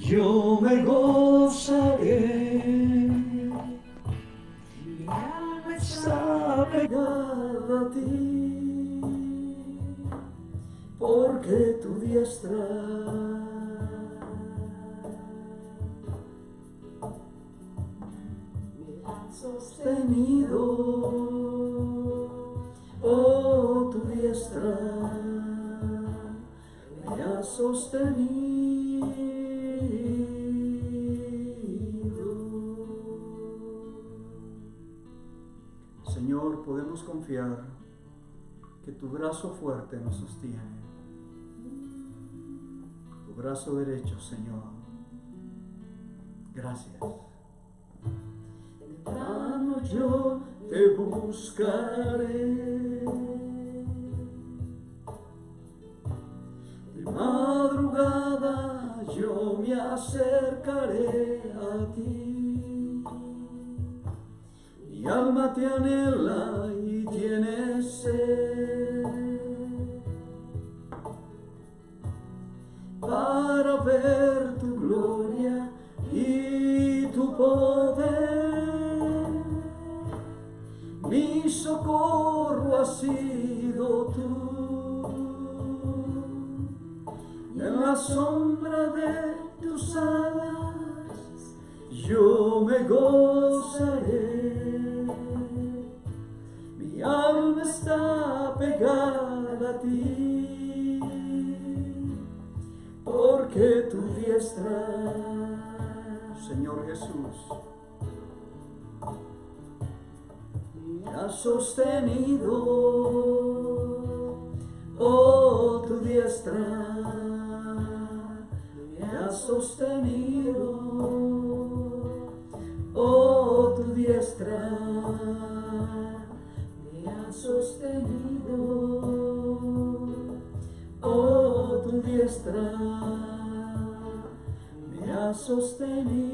yo me gozaré. Mi alma está pegada a ti, porque tu diestra me ha sostenido. Oh, tu diestra me ha sostenido. Señor, podemos confiar que tu brazo fuerte nos sostiene, tu brazo derecho, Señor. Gracias. Temprano yo te buscaré, de madrugada yo me acercaré a ti. Mi alma te anhela y tiene sed para ver tu gloria y tu poder. Mi socorro has sido tú, en la sombra de tus alas yo me gozaré. Mi alma está pegada a ti, porque tu diestra, Señor Jesús, me ha sostenido. Oh, tu diestra me ha sostenido. Oh, tu diestra me ha sostenido. Oh, tu diestra me ha sostenido.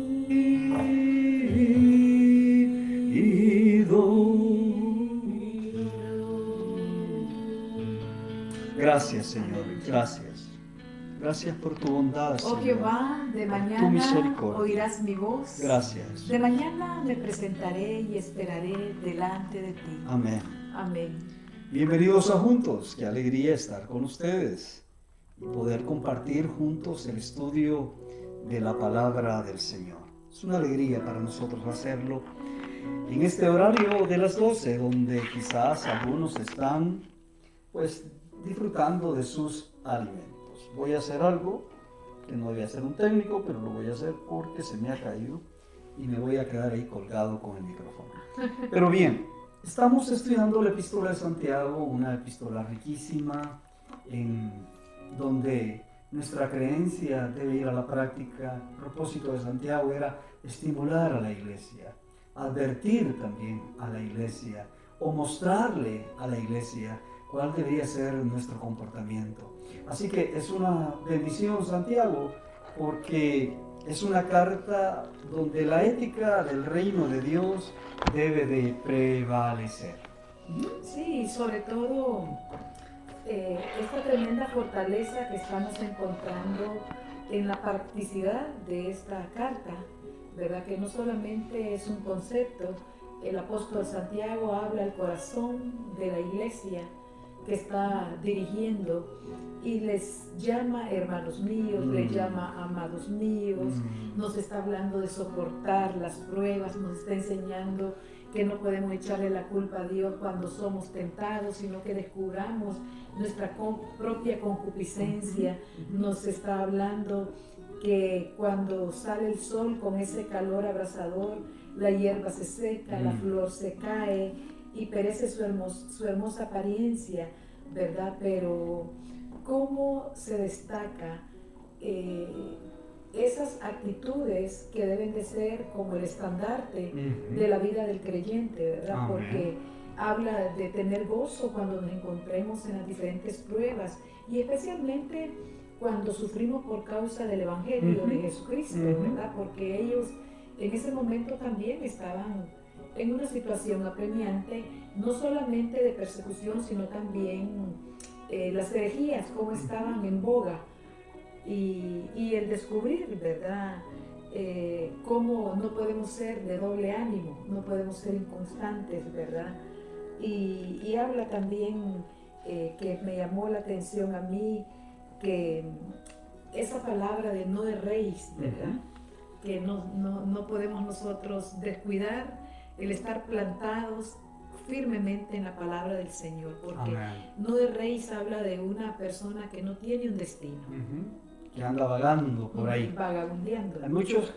Gracias, Señor, gracias. Gracias por tu bondad, Señor. Oh Jehová, de tu mañana misericordia. oirás mi voz. Gracias. De mañana me presentaré y esperaré delante de ti. Amén. Amén. Bienvenidos a Juntos. Qué alegría estar con ustedes y poder compartir juntos el estudio de la palabra del Señor. Es una alegría para nosotros hacerlo en este horario de las 12, donde quizás algunos están pues disfrutando de sus alimentos. Voy a hacer algo que no debía ser un técnico, pero lo voy a hacer porque se me ha caído y me voy a quedar ahí colgado con el micrófono. Pero bien, estamos estudiando la epístola de Santiago, una epístola riquísima en donde nuestra creencia debe ir a la práctica. El propósito de Santiago era estimular a la iglesia, advertir también a la iglesia o mostrarle a la iglesia cuál debería ser nuestro comportamiento. Así que es una bendición, Santiago, porque es una carta donde la ética del reino de Dios debe de prevalecer. Sí, sobre todo esta tremenda fortaleza que estamos encontrando en la practicidad de esta carta, ¿verdad? Que no solamente es un concepto, el apóstol Santiago habla al corazón de la iglesia que está dirigiendo y les llama hermanos míos, les llama amados míos, nos está hablando de soportar las pruebas, nos está enseñando que no podemos echarle la culpa a Dios cuando somos tentados, sino que descubramos nuestra propia concupiscencia. Nos está hablando que cuando sale el sol con ese calor abrasador, la hierba se seca, la flor se cae y perece su hermosa apariencia, ¿verdad? Pero ¿cómo se destaca esas actitudes que deben de ser como el estandarte de la vida del creyente, ¿verdad? Amén. Porque habla de tener gozo cuando nos encontremos en las diferentes pruebas y especialmente cuando sufrimos por causa del Evangelio de Jesucristo, ¿verdad? Porque ellos en ese momento también estaban en una situación apremiante, no solamente de persecución, sino también las herejías, como estaban en boga. y el descubrir, ¿verdad? Cómo no podemos ser de doble ánimo, no podemos ser inconstantes, ¿verdad? Y habla también, que me llamó la atención a mí, que esa palabra de no erréis, ¿verdad? Que no podemos nosotros descuidar el estar plantados firmemente en la palabra del Señor, porque no erréis habla de una persona que no tiene un destino. Que anda vagando por ahí. Vagabundeando.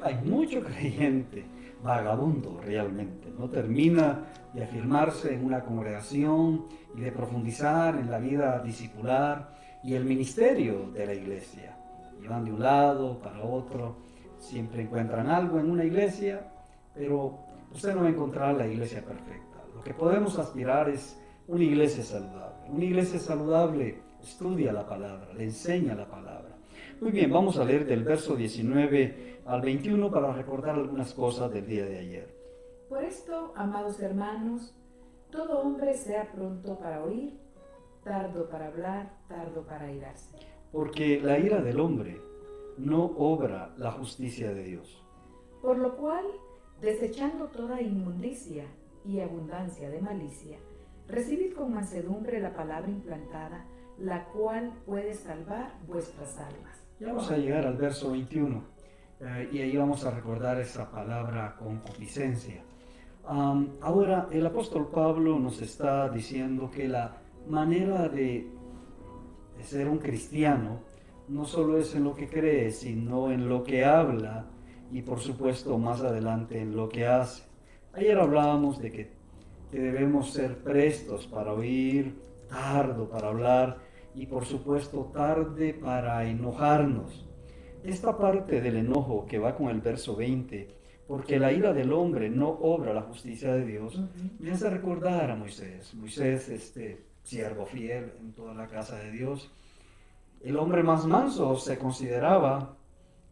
Hay mucho creyente vagabundo realmente. No termina de afirmarse en una congregación y de profundizar en la vida discipular y el ministerio de la iglesia. Y van de un lado para otro, siempre encuentran algo en una iglesia, pero usted no va a encontrar la iglesia perfecta. Lo que podemos aspirar es una iglesia saludable. Una iglesia saludable estudia la palabra, le enseña la palabra. Muy bien, vamos a leer del verso 19 al 21 para recordar algunas cosas del día de ayer. Por esto, amados hermanos, todo hombre sea pronto para oír, tardo para hablar, tardo para irarse. Porque la ira del hombre no obra la justicia de Dios. Por lo cual, desechando toda inmundicia y abundancia de malicia, recibid con mansedumbre la palabra implantada, la cual puede salvar vuestras almas. Ya vamos a llegar al verso 21 y ahí vamos a recordar esa palabra concupiscencia. Ahora el apóstol Pablo nos está diciendo que la manera de ser un cristiano no solo es en lo que cree, sino en lo que habla y por supuesto más adelante en lo que hace. Ayer hablábamos de que debemos ser prestos para oír, tardo para hablar y por supuesto tarde para enojarnos. Esta parte del enojo que va con el verso 20, porque la ira del hombre no obra la justicia de Dios, me hace recordar a Moisés. Moisés, siervo fiel en toda la casa de Dios, el hombre más manso se consideraba,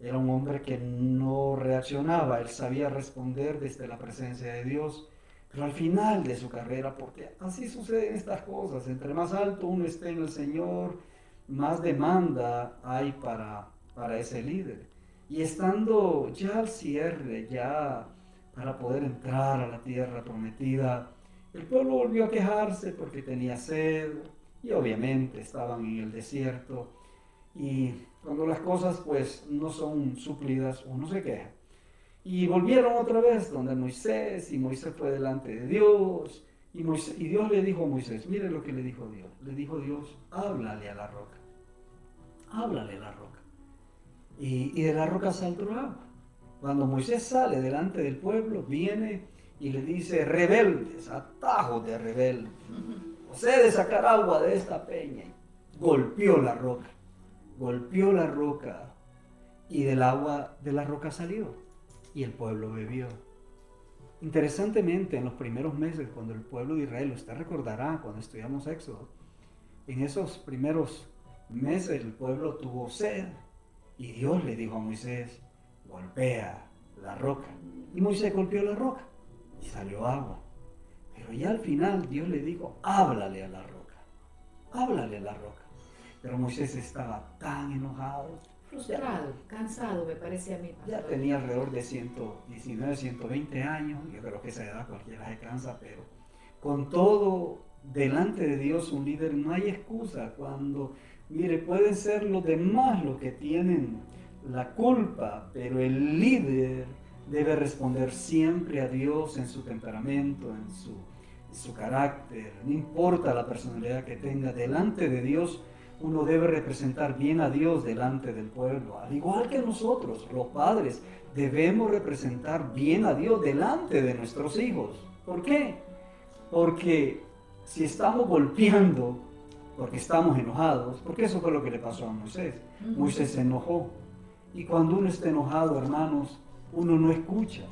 era un hombre que no reaccionaba, él sabía responder desde la presencia de Dios. Pero al final de su carrera, porque así suceden estas cosas, entre más alto uno esté en el Señor, más demanda hay para ese líder. Y estando ya al cierre, ya para poder entrar a la tierra prometida, el pueblo volvió a quejarse porque tenía sed y obviamente estaban en el desierto. Y cuando las cosas pues no son suplidas, uno se queja. Y volvieron otra vez donde Moisés, y Moisés fue delante de Dios, y Dios le dijo a Moisés, mire lo que le dijo Dios. Le dijo Dios, háblale a la roca. Háblale a la roca. Y de la roca saltó agua. Cuando Moisés sale delante del pueblo, viene y le dice, rebeldes, atajos de rebeldes. Sé de sacar agua de esta peña. Golpeó la roca. Golpeó la roca. Y del agua de la roca salió. Y el pueblo bebió. Interesantemente, en los primeros meses, cuando el pueblo de Israel, usted recordará cuando estudiamos Éxodo, en esos primeros meses el pueblo tuvo sed y Dios le dijo a Moisés, golpea la roca. Y Moisés golpeó la roca y salió agua. Pero ya al final Dios le dijo, háblale a la roca, háblale a la roca. Pero Moisés estaba tan enojado, frustrado, cansado, me parece a mí, pastor. Ya tenía alrededor de 119, 120 años. Yo creo que esa edad cualquiera se cansa, pero con todo delante de Dios, un líder, no hay excusa. Cuando, mire, pueden ser los demás los que tienen la culpa, pero el líder debe responder siempre a Dios en su temperamento, en su carácter. No importa la personalidad que tenga, delante de Dios uno debe representar bien a Dios delante del pueblo. Al igual que nosotros, los padres, debemos representar bien a Dios delante de nuestros hijos. ¿Por qué? Porque si estamos golpeando, porque estamos enojados, porque eso fue lo que le pasó a Moisés. Moisés se enojó. Y cuando uno está enojado, hermanos, uno no escucha.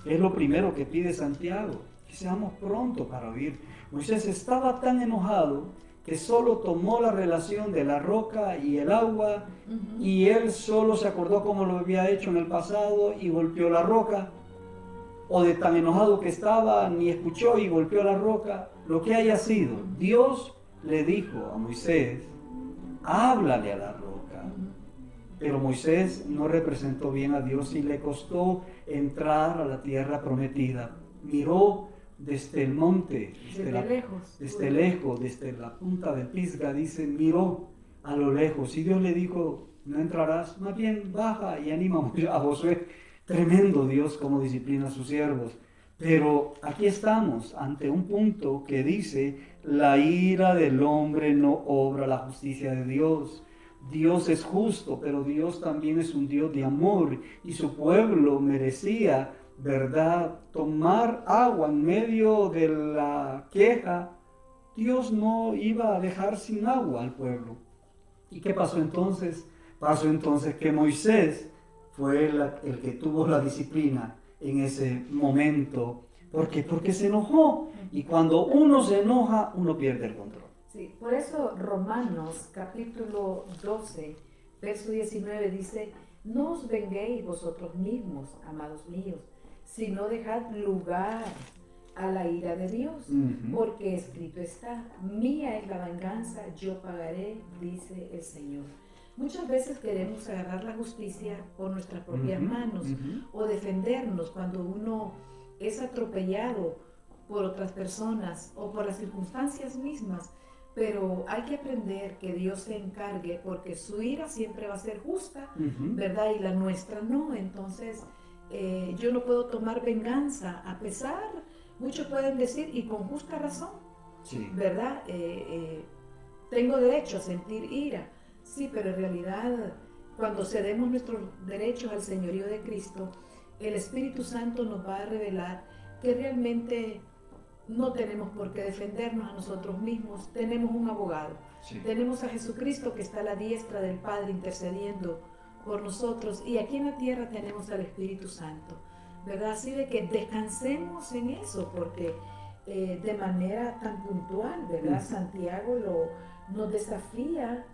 Es lo primero que pide Santiago, que seamos prontos para oír. Moisés estaba tan enojado que solo tomó la relación de la roca y el agua, y él solo se acordó cómo lo había hecho en el pasado y golpeó la roca, o de tan enojado que estaba, ni escuchó y golpeó la roca. Lo que haya sido, Dios le dijo a Moisés, háblale a la roca. Pero Moisés no representó bien a Dios y le costó entrar a la tierra prometida. Miró desde el monte, desde lejos, desde la punta de Pisga, dice, miró a lo lejos. Y Dios le dijo, no entrarás, más bien baja y anima a Josué. Tremendo Dios como disciplina a sus siervos. Pero aquí estamos ante un punto que dice, la ira del hombre no obra la justicia de Dios. Dios es justo, pero Dios también es un Dios de amor y su pueblo merecía, ¿verdad?, tomar agua en medio de la queja. Dios no iba a dejar sin agua al pueblo. ¿Y qué pasó entonces? Pasó entonces que Moisés fue el que tuvo la disciplina en ese momento. ¿Por qué? Porque se enojó. Y cuando uno se enoja, uno pierde el control. Sí, por eso Romanos capítulo 12, verso 19 dice, no os venguéis vosotros mismos, amados míos, sino dejad lugar a la ira de Dios, porque escrito está, mía es la venganza, yo pagaré, dice el Señor. Muchas veces queremos agarrar la justicia por nuestras propias manos o defendernos cuando uno es atropellado por otras personas o por las circunstancias mismas. Pero hay que aprender que Dios se encargue porque su ira siempre va a ser justa, ¿verdad? Y la nuestra no. Entonces, yo no puedo tomar venganza, a pesar, muchos pueden decir, y con justa razón, sí, ¿verdad? Tengo derecho a sentir ira. Sí, pero en realidad, cuando cedemos nuestros derechos al señorío de Cristo, el Espíritu Santo nos va a revelar que realmente no tenemos por qué defendernos a nosotros mismos. Tenemos un abogado. Sí. Tenemos a Jesucristo que está a la diestra del Padre intercediendo por nosotros. Y aquí en la tierra tenemos al Espíritu Santo, ¿verdad? Así de que descansemos en eso, porque de manera tan puntual, ¿verdad? Santiago nos desafía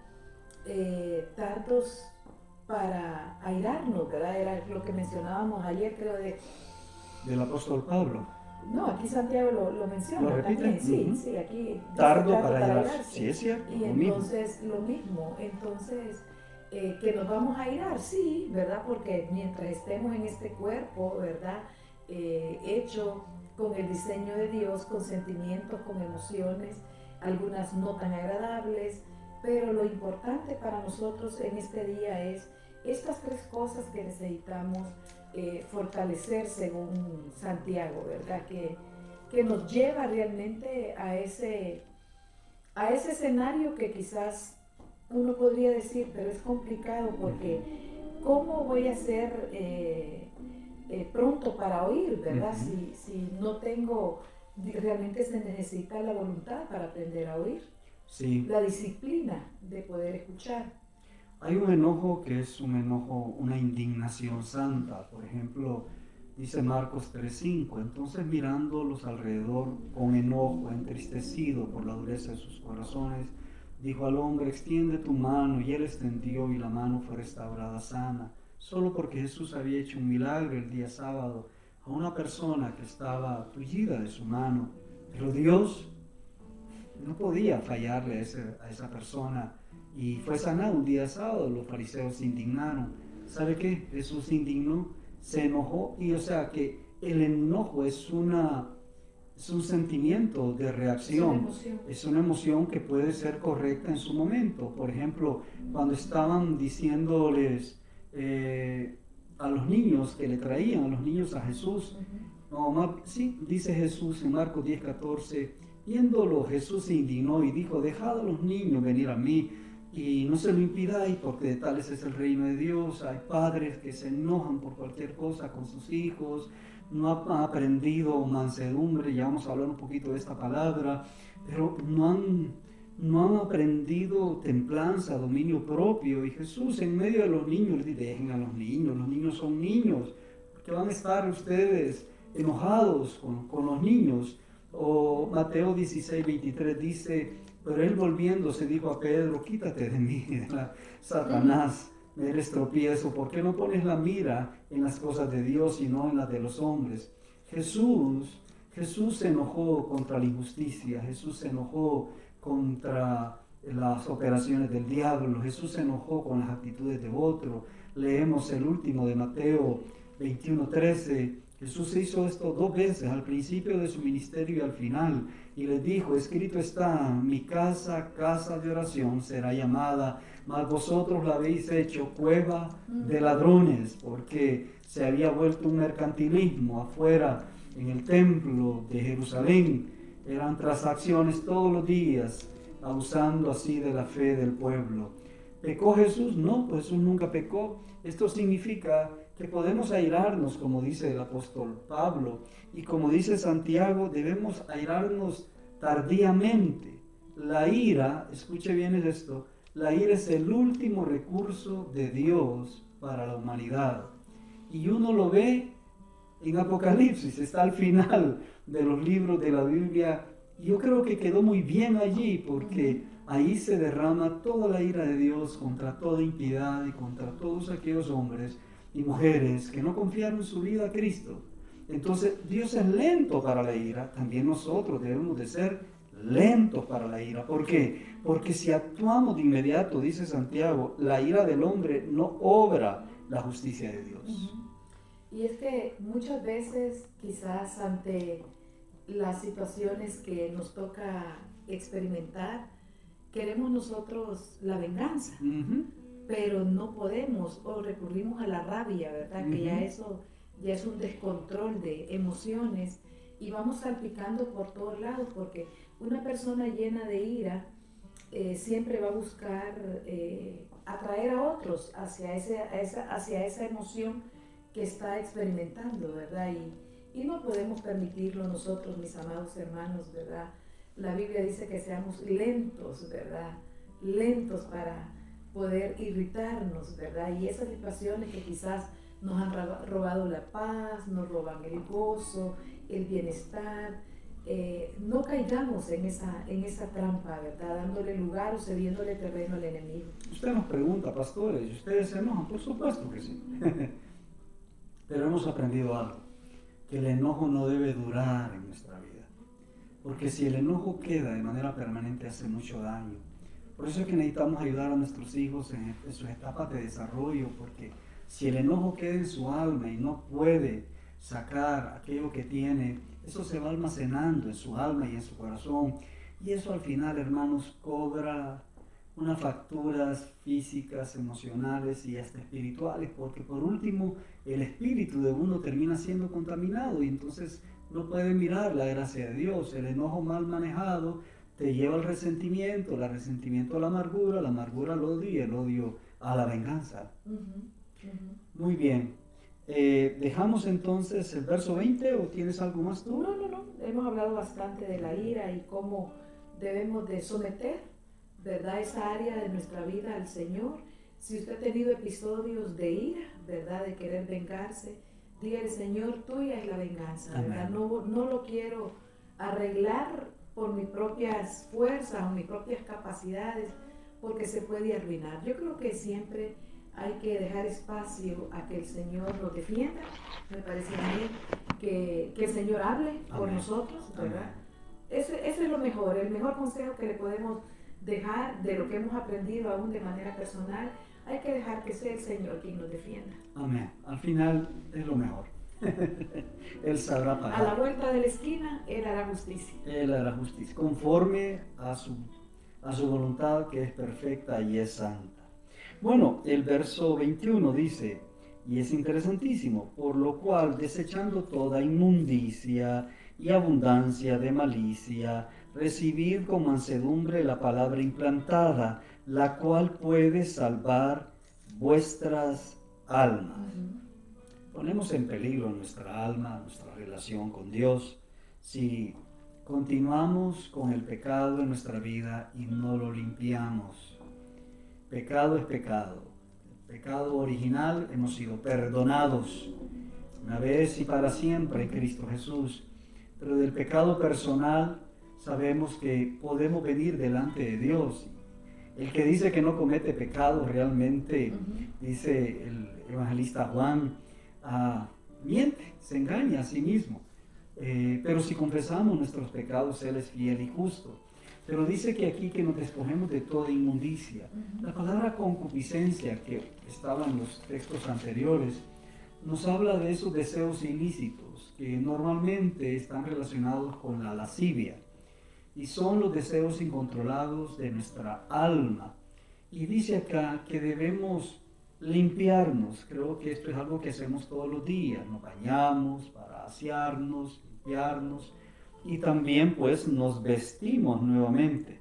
tardos para airarnos, ¿verdad? Era lo que mencionábamos ayer, creo, del apóstol Pablo. No, aquí Santiago lo menciona. ¿Lo repite? También. Sí, sí, aquí. Tardo para airarse. Sí, es cierto. Y entonces lo mismo. Entonces, que nos vamos a airar, sí, ¿verdad? Porque mientras estemos en este cuerpo, ¿verdad? Hecho con el diseño de Dios, con sentimientos, con emociones, algunas no tan agradables, pero lo importante para nosotros en este día es estas tres cosas que necesitamos fortalecer según Santiago, ¿verdad? Que nos lleva realmente a ese escenario que quizás uno podría decir, pero es complicado porque ¿cómo voy a ser pronto para oír, ¿verdad? Si no tengo, realmente se necesita la voluntad para aprender a oír, sí, la disciplina de poder escuchar. Hay un enojo que es un enojo, una indignación santa. Por ejemplo, dice Marcos 3:5, entonces mirándolos alrededor con enojo, entristecido por la dureza de sus corazones, dijo al hombre, extiende tu mano, y él extendió y la mano fue restaurada sana, solo porque Jesús había hecho un milagro el día sábado a una persona que estaba tullida de su mano. Pero Dios no podía fallarle a esa persona. Y fue sanado un día sábado. Los fariseos se indignaron. ¿Sabe qué? Jesús se indignó, se enojó, y o sea que el enojo es un sentimiento de reacción. Es una emoción que puede ser correcta en su momento. Por ejemplo, cuando estaban diciéndoles a los niños, que le traían a los niños a Jesús, sí, dice Jesús en Marcos 10:14, viéndolo Jesús se indignó y dijo, dejad a los niños venir a mí, y no se lo impidáis, porque de tales es el reino de Dios. Hay padres que se enojan por cualquier cosa con sus hijos, no han aprendido mansedumbre, ya vamos a hablar un poquito de esta palabra, pero no han aprendido templanza, dominio propio. Y Jesús en medio de los niños les dice, dejen a los niños son niños, porque van a estar ustedes enojados con los niños. O Mateo 16:23 dice, pero él volviéndose dijo a Pedro, quítate de mí, Satanás, me eres tropiezo, ¿por qué no pones la mira en las cosas de Dios y no en las de los hombres? Jesús se enojó contra la injusticia, Jesús se enojó contra las operaciones del diablo. Jesús se enojó con las actitudes de otro. Leemos el último de Mateo 21:13. Jesús hizo esto 2 veces, al principio de su ministerio y al final, y les dijo: escrito está, mi casa, casa de oración será llamada, mas vosotros la habéis hecho cueva de ladrones, porque se había vuelto un mercantilismo afuera en el templo de Jerusalén. Eran transacciones todos los días, abusando así de la fe del pueblo. ¿Pecó Jesús? No, pues Jesús nunca pecó. Esto significa que podemos airarnos, como dice el apóstol Pablo, y como dice Santiago, debemos airarnos tardíamente. La ira, escuche bien esto, la ira es el último recurso de Dios para la humanidad. Y uno lo ve en Apocalipsis, está al final de los libros de la Biblia. Yo creo que quedó muy bien allí, porque ahí se derrama toda la ira de Dios contra toda impiedad y contra todos aquellos hombres y mujeres que no confiaron su vida a Cristo. Entonces, Dios es lento para la ira. También nosotros debemos de ser lentos para la ira. ¿Por qué? Porque si actuamos de inmediato, dice Santiago, la ira del hombre no obra la justicia de Dios. Y es que muchas veces, quizás ante las situaciones que nos toca experimentar, queremos nosotros la venganza, pero no podemos, o recurrimos a la rabia, ¿verdad? Que ya eso ya es un descontrol de emociones, y vamos salpicando por todos lados, porque una persona llena de ira siempre va a buscar atraer a otros hacia esa emoción que está experimentando, ¿verdad? Y no podemos permitirlo nosotros, mis amados hermanos, ¿verdad? La Biblia dice que seamos lentos, ¿verdad? Lentos para poder irritarnos, ¿verdad? Y esas situaciones que quizás nos han robado la paz, nos roban el gozo, el bienestar, no caigamos en esa trampa, ¿verdad? Dándole lugar o cediéndole terreno al enemigo. Usted nos pregunta, pastores, ¿ustedes se enojan? Por supuesto que sí. Pero hemos aprendido algo, que el enojo no debe durar en nuestra vida, porque si el enojo queda de manera permanente hace mucho daño. Por eso es que necesitamos ayudar a nuestros hijos en sus etapas de desarrollo, porque si el enojo queda en su alma y no puede sacar aquello que tiene, eso se va almacenando en su alma y en su corazón, y eso al final, hermanos, cobra unas facturas físicas, emocionales y hasta espirituales, porque por último el espíritu de uno termina siendo contaminado y entonces no puede mirar la gracia de Dios. El enojo mal manejado te lleva al resentimiento, el resentimiento a la amargura al odio y el odio a la venganza. Muy bien. ¿Dejamos entonces el verso 20 o tienes algo más tú? No. Hemos hablado bastante de la ira y cómo debemos de someter, ¿verdad?, esa área de nuestra vida al Señor. Si usted ha tenido episodios de ira, ¿verdad?, de querer vengarse, dígale: Señor, tuya es la venganza, ¿verdad? No lo quiero arreglar por mis propias fuerzas o mis propias capacidades, porque se puede arruinar. Yo creo que siempre hay que dejar espacio a que el Señor nos defienda. Me parece a mí que el Señor hable por nosotros, ¿verdad? Ese es lo mejor, el mejor consejo que le podemos dejar de lo que hemos aprendido aún de manera personal. Hay que dejar que sea el Señor quien nos defienda. Amén. Al final es lo mejor. Él sabrá pagar. A la vuelta de la esquina, Él hará justicia. Él hará justicia, conforme a su voluntad, que es perfecta y es santa. Bueno, el verso 21 dice, y es interesantísimo: por lo cual, desechando toda inmundicia y abundancia de malicia, recibid con mansedumbre la palabra implantada, la cual puede salvar vuestras almas. Ponemos en peligro nuestra alma, nuestra relación con Dios, si continuamos con el pecado en nuestra vida y no lo limpiamos. Pecado es pecado. El pecado original, hemos sido perdonados una vez y para siempre en Cristo Jesús. Pero del pecado personal sabemos que podemos venir delante de Dios. El que dice que no comete pecado realmente, dice el evangelista Juan, miente, se engaña a sí mismo. Pero si confesamos nuestros pecados, Él es fiel y justo. Pero dice que aquí que nos despojemos de toda inmundicia. La palabra concupiscencia, que estaba en los textos anteriores, nos habla de esos deseos ilícitos que normalmente están relacionados con la lascivia y son los deseos incontrolados de nuestra alma. Y dice acá que debemos limpiarnos. Creo que esto es algo que hacemos todos los días. Nos bañamos para asearnos, limpiarnos y también pues nos vestimos nuevamente.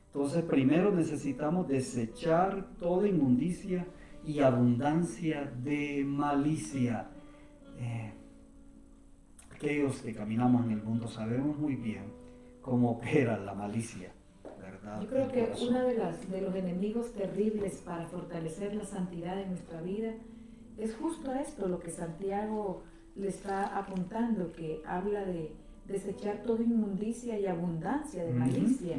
Entonces primero necesitamos desechar toda inmundicia y abundancia de malicia. Aquellos que caminamos en el mundo sabemos muy bien cómo opera la malicia, ¿verdad? Yo creo que uno de los enemigos terribles para fortalecer la santidad en nuestra vida es justo esto, lo que Santiago le está apuntando, que habla de desechar toda inmundicia y abundancia de malicia.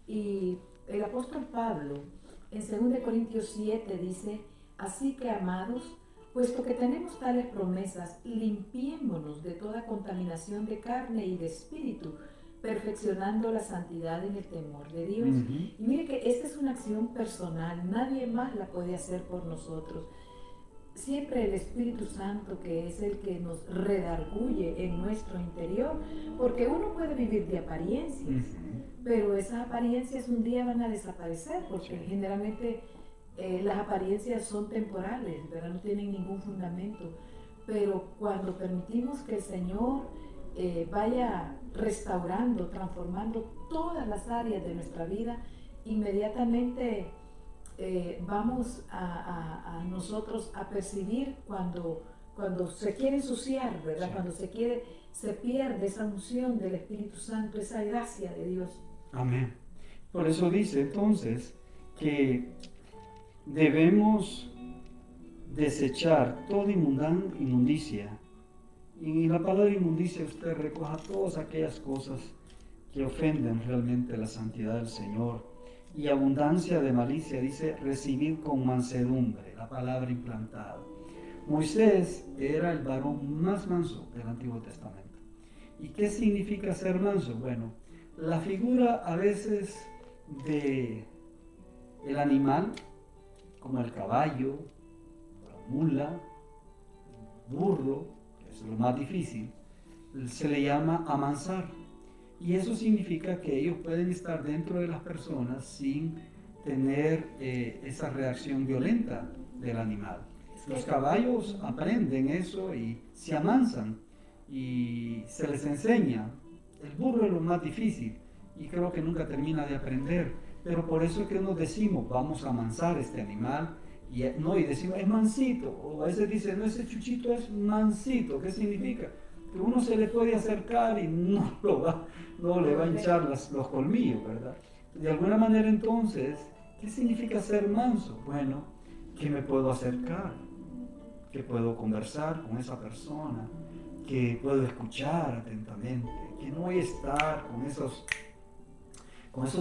Y el apóstol Pablo en 2 Corintios 7 dice: así que, amados, puesto que tenemos tales promesas, limpiémonos de toda contaminación de carne y de espíritu, perfeccionando la santidad en el temor de Dios. Y mire que esta es una acción personal, nadie más la puede hacer por nosotros. Siempre el Espíritu Santo, que es el que nos redarguye en nuestro interior, porque uno puede vivir de apariencias, pero esas apariencias un día van a desaparecer, porque generalmente las apariencias son temporales, ¿verdad? No tienen ningún fundamento. Pero cuando permitimos que el Señor vaya restaurando, transformando todas las áreas de nuestra vida, inmediatamente vamos a nosotros a percibir cuando se quiere ensuciar, ¿verdad? Sí. Cuando se pierde esa unción del Espíritu Santo, esa gracia de Dios. Amén. Por eso dice entonces que debemos desechar toda inmundicia. Y en la palabra inmundicia usted recoja todas aquellas cosas que ofenden realmente la santidad del Señor. Y abundancia de malicia, dice, recibir con mansedumbre, la palabra implantada. Moisés era el varón más manso del Antiguo Testamento. ¿Y qué significa ser manso? Bueno, la figura a veces de el animal, como el caballo, la mula, el burro, que es lo más difícil, se le llama amansar. Y eso significa que ellos pueden estar dentro de las personas sin tener esa reacción violenta del animal. Los caballos aprenden eso y se amansan y se les enseña. El burro es lo más difícil y creo que nunca termina de aprender. Pero por eso es que nos decimos, vamos a amansar este animal. Y decimos, es mansito. O a veces dicen, no, ese chuchito es mansito. ¿Qué significa? Que uno se le puede acercar y no le va a hinchar los colmillos, ¿verdad? De alguna manera entonces, ¿qué significa ser manso? Bueno, que me puedo acercar, que puedo conversar con esa persona, que puedo escuchar atentamente, que no voy a estar con esos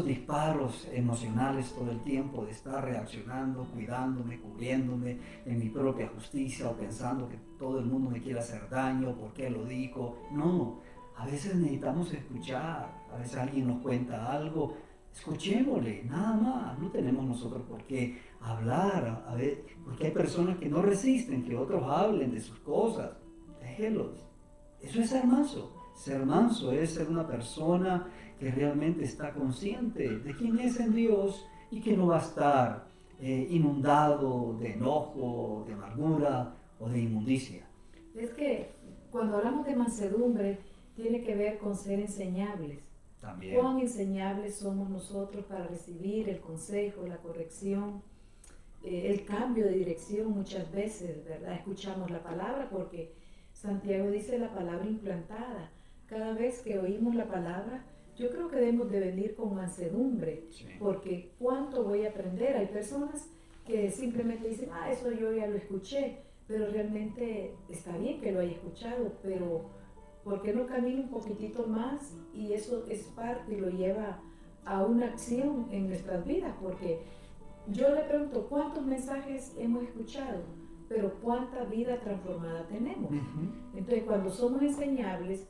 disparos emocionales todo el tiempo, de estar reaccionando, cuidándome, cubriéndome en mi propia justicia o pensando que todo el mundo me quiere hacer daño, ¿por qué lo digo? No, a veces necesitamos escuchar, a veces alguien nos cuenta algo, escuchémosle, nada más, no tenemos nosotros por qué hablar, porque hay personas que no resisten que otros hablen de sus cosas, déjelos, eso es ser manso. Ser manso es ser una persona que realmente está consciente de quién es en Dios y que no va a estar inundado de enojo, de amargura o de inmundicia. Es que cuando hablamos de mansedumbre tiene que ver con ser enseñables. También. Cuán enseñables somos nosotros para recibir el consejo, la corrección, el cambio de dirección muchas veces, ¿verdad? Escuchamos la palabra porque Santiago dice la palabra implantada. Cada vez que oímos la palabra, yo creo que debemos de venir con mansedumbre, sí. Porque ¿cuánto voy a aprender? Hay personas que simplemente dicen, eso yo ya lo escuché, pero realmente está bien que lo haya escuchado, pero ¿por qué no camina un poquitito más? Y eso es parte y lo lleva a una acción en nuestras vidas, porque yo le pregunto, ¿cuántos mensajes hemos escuchado? Pero ¿cuánta vida transformada tenemos? Entonces, cuando somos enseñables,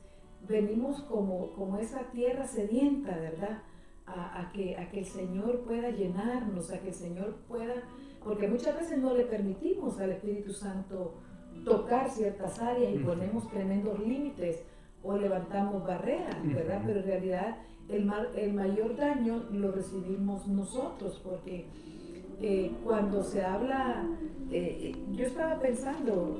venimos como esa tierra sedienta, ¿verdad? a que el Señor pueda llenarnos, a que el Señor pueda, porque muchas veces no le permitimos al Espíritu Santo tocar ciertas áreas y ponemos tremendos límites o levantamos barreras, ¿verdad? Pero en realidad el mayor daño lo recibimos nosotros, porque cuando se habla, yo estaba pensando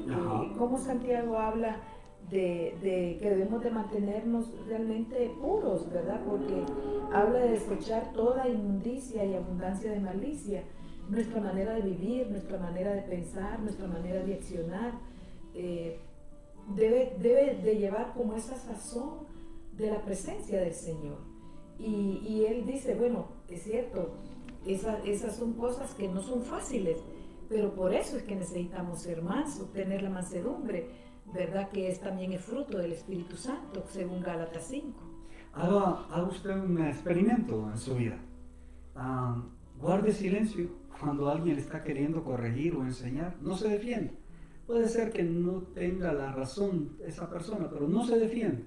cómo Santiago habla de que debemos de mantenernos realmente puros, ¿verdad? Porque habla de desechar toda inmundicia y abundancia de malicia. Nuestra manera de vivir, nuestra manera de pensar, nuestra manera de accionar, debe de llevar como esa sazón de la presencia del Señor. Y él dice, bueno, es cierto, esas son cosas que no son fáciles, pero por eso es que necesitamos ser mansos, tener la mansedumbre, ¿verdad? Que también es fruto del Espíritu Santo, según Gálatas 5. Haga usted un experimento en su vida. Guarde silencio cuando alguien le está queriendo corregir o enseñar. No se defienda. Puede ser que no tenga la razón esa persona, pero no se defienda.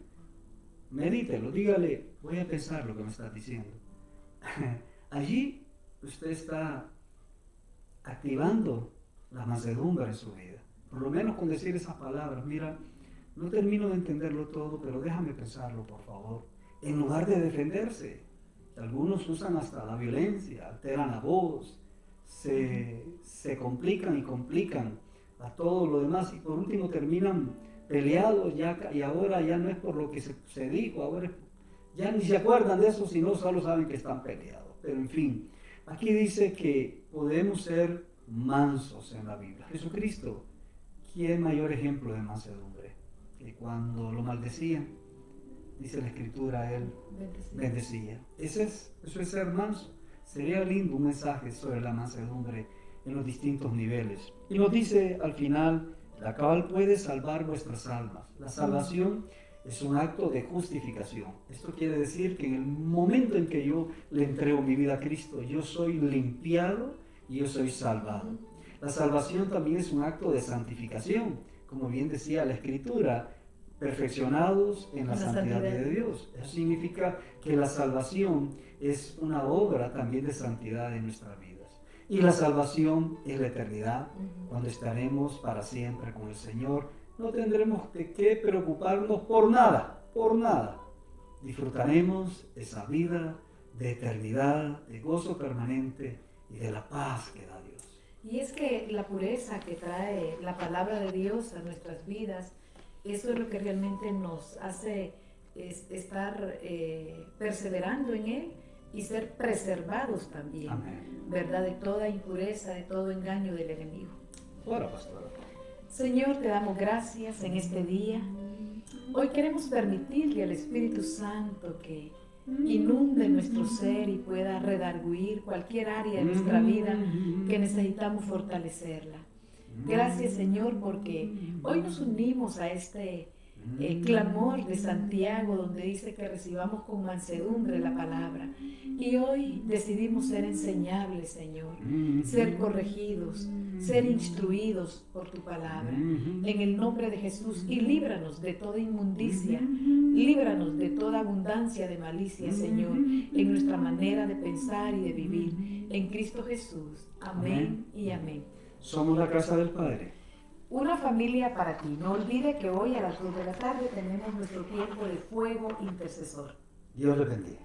Medítelo, dígale, voy a pensar lo que me estás diciendo. Allí usted está activando la mansedumbre en su vida. Por lo menos con decir esas palabras, mira, no termino de entenderlo todo, pero déjame pensarlo, por favor. En lugar de defenderse, algunos usan hasta la violencia, alteran la voz, se complican y complican a todo lo demás y por último terminan peleados ya, y ahora ya no es por lo que se dijo, ahora ya ni se acuerdan de eso, sino solo saben que están peleados. Pero en fin, aquí dice que podemos ser mansos en la Biblia. Jesucristo, ¿quién mayor ejemplo de mansedumbre? Que cuando lo maldecían, dice la Escritura, él bendecía. Eso es ser manso. Sería lindo un mensaje sobre la mansedumbre en los distintos niveles. Y nos dice al final, la cual puede salvar vuestras almas. La salvación es un acto de justificación. Esto quiere decir que en el momento en que yo le entrego mi vida a Cristo, yo soy limpiado y yo soy salvado. La salvación también es un acto de santificación, como bien decía la Escritura, perfeccionados en la santidad de Dios. Eso significa que la salvación es una obra también de santidad en nuestras vidas. Y la salvación es la eternidad, cuando estaremos para siempre con el Señor. No tendremos de qué preocuparnos por nada, por nada. Disfrutaremos esa vida de eternidad, de gozo permanente y de la paz que da Dios. Y es que la pureza que trae la palabra de Dios a nuestras vidas, eso es lo que realmente nos hace estar perseverando en Él y ser preservados también. Amén. ¿Verdad? De toda impureza, de todo engaño del enemigo. Ora, pastora. Señor, te damos gracias en este día. Hoy queremos permitirle al Espíritu Santo que inunde nuestro ser y pueda redarguir cualquier área de nuestra vida que necesitamos fortalecerla. Gracias, Señor, porque hoy nos unimos a este clamor de Santiago, donde dice que recibamos con mansedumbre la palabra. Y hoy decidimos ser enseñables, Señor, ser corregidos, ser instruidos por tu palabra. En el nombre de Jesús, y líbranos de toda inmundicia, líbranos de toda abundancia de malicia, Señor, en nuestra manera de pensar y de vivir. En Cristo Jesús. Amén y amén. Somos la casa del Padre. Una familia para ti. No olvide que hoy a las 2 de la tarde tenemos nuestro tiempo de fuego intercesor. Dios le bendiga.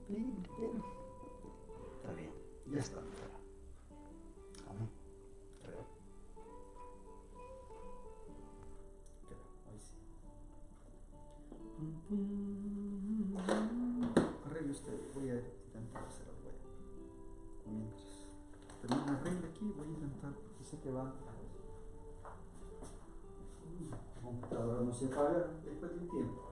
Está bien, ya está. Amén. Arregle usted, voy a intentar hacer algo. Mientras termino una regla aquí, voy a intentar, porque sé que va. La computadora no se apaga después de un tiempo.